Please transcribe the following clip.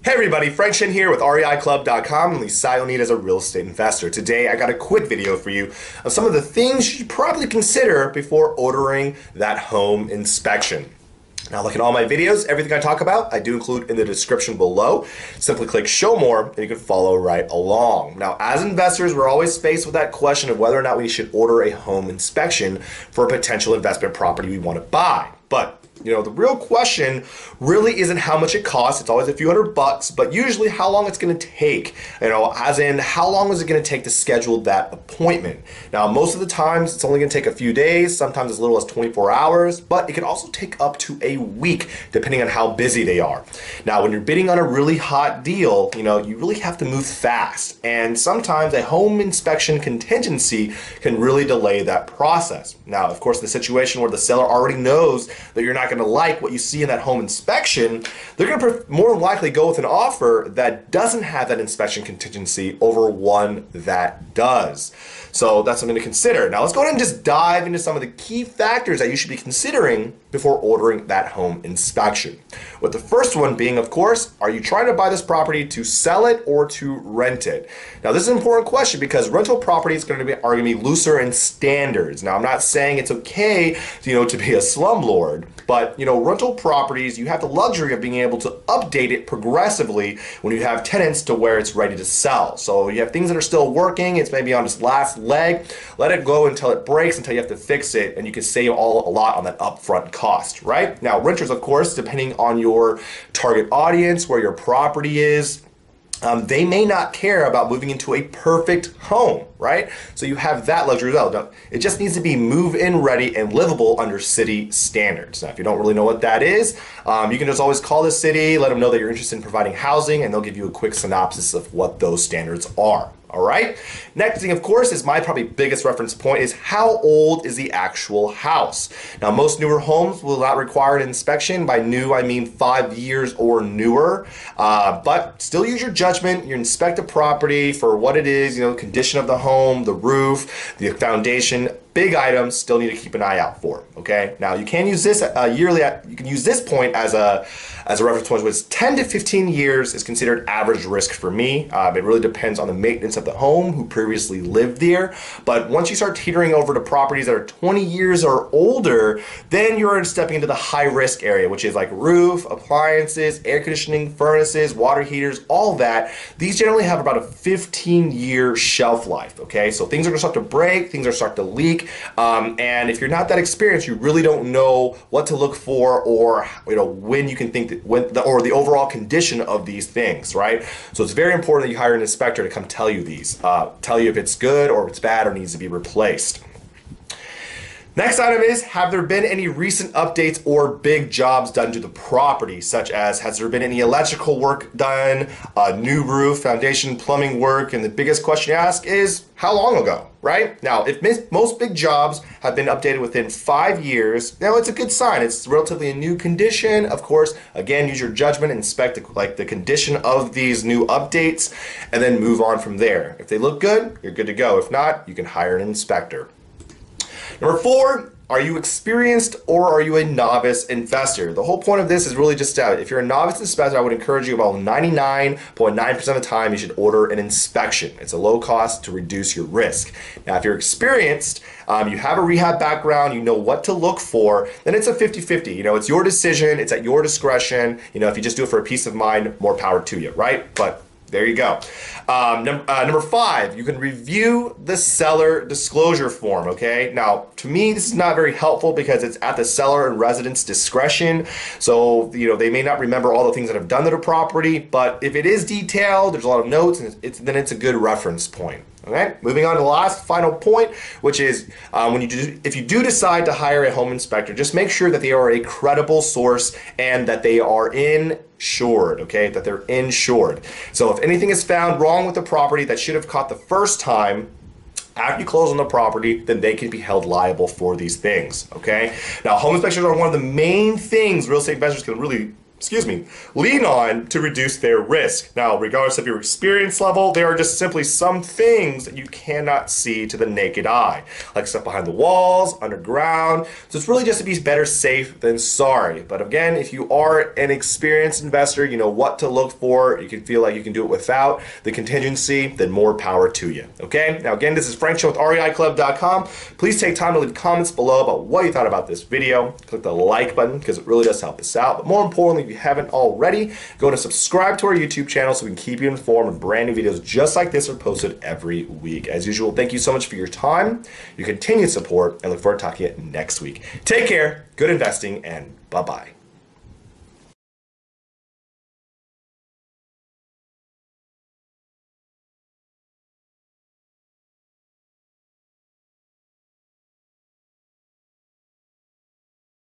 Hey everybody, Frank Chen here with REIClub.com and the style you need as a real estate investor. Today I got a quick video for you of some of the things you should probably consider before ordering that home inspection. Now look at all my videos, everything I talk about, I do include in the description below. Simply click show more and you can follow right along. Now as investors, we're always faced with that question of whether or not we should order a home inspection for a potential investment property we want to buy. But the real question really isn't how much it costs. It's always a few $100, but usually how long it's going to take. As in how long is it going to take to schedule that appointment? Now, most of the times it's only going to take a few days, sometimes as little as 24 hours, but it can also take up to a week depending on how busy they are. Now, when you're bidding on a really hot deal, you really have to move fast. And sometimes a home inspection contingency can really delay that process. Now, of course, the situation where the seller already knows that you're not going to like what you see in that home inspection, they're going to more than likely go with an offer that doesn't have that inspection contingency over one that does. So that's something to consider. Now let's go ahead and just dive into some of the key factors that you should be considering before ordering that home inspection. With the first one being, of course, are you trying to buy this property to sell it or to rent it? Now this is an important question because rental properties are going to be looser in standards. Now I'm not saying it's okay to be a slumlord, but rental properties, you have the luxury of being able to update it progressively when you have tenants to where it's ready to sell. So you have things that are still working, it's maybe on its last leg, let it go until it breaks, until you have to fix it, and you can save a lot on that upfront cost, right? Now renters, of course, depending on your target audience, where your property is, they may not care about moving into a perfect home, right? So you have that luxury as well. It just needs to be move-in ready and livable under city standards. Now, if you don't really know what that is, you can just always call the city, let them know that you're interested in providing housing, and they'll give you a quick synopsis of what those standards are. All right. Next thing, of course, is my probably biggest reference point is how old is the actual house? Now, most newer homes will not require an inspection. By new, I mean 5 years or newer. But still use your judgment. You inspect the property for what it is, condition of the home, the roof, the foundation. Big items still need to keep an eye out for. Okay. Now you can use this yearly. You can use this point as a reference point, which 10 to 15 years is considered average risk for me. It really depends on the maintenance of the home, who previously lived there. But once you start teetering over to properties that are 20 years or older, then you're stepping into the high risk area, which is like roof, appliances, air conditioning, furnaces, water heaters, all that. These generally have about a 15-year shelf life. Okay, so things are going to start to break, things are start to leak. And if you're not that experienced, you really don't know what to look for, or when you can think that or the overall condition of these things, right? So it's very important that you hire an inspector to come tell you these, tell you if it's good or if it's bad or needs to be replaced. Next item is, have there been any recent updates or big jobs done to the property, such as has there been any electrical work done, new roof, foundation, plumbing work, and the biggest question you ask is, how long ago, right? Now, if most big jobs have been updated within 5 years, it's a good sign. It's relatively a new condition. Of course, again, use your judgment, inspect the condition of these new updates, and then move on from there. If they look good, you're good to go. If not, you can hire an inspector. Number 4, are you experienced or are you a novice investor? The whole point of this is really just if you're a novice investor, I would encourage you about 99.9% of the time you should order an inspection. It's a low cost to reduce your risk. Now, if you're experienced, you have a rehab background, you know what to look for, then it's a 50-50. It's your decision, it's at your discretion. If you just do it for a peace of mind, more power to you, right? But there you go. Number 5, you can review the seller disclosure form, okay? Now, to me, this is not very helpful because it's at the seller and resident's discretion. So, they may not remember all the things that have done to the property, but if it is detailed, there's a lot of notes, and then it's a good reference point. Okay, moving on to the last final point, which is if you do decide to hire a home inspector, just make sure that they are a credible source and that they are insured, okay, that they're insured. So if anything is found wrong with the property that should have caught the first time, after you close on the property, then they can be held liable for these things, okay? Now, home inspections are one of the main things real estate investors can really lean on to reduce their risk. Now, regardless of your experience level, there are just simply some things that you cannot see to the naked eye, like stuff behind the walls, underground. So it's really just to be better safe than sorry. But again, if you are an experienced investor, you know what to look for, you can feel like you can do it without the contingency, then more power to you. Okay? Now, again, this is Frank Chen with REIClub.com. Please take time to leave comments below about what you thought about this video. Click the like button because it really does help us out. But more importantly, if you haven't already, go to subscribe to our YouTube channel so we can keep you informed when brand new videos just like this are posted every week. As usual, thank you so much for your time, your continued support, and look forward to talking to you next week. Take care, good investing, and bye-bye.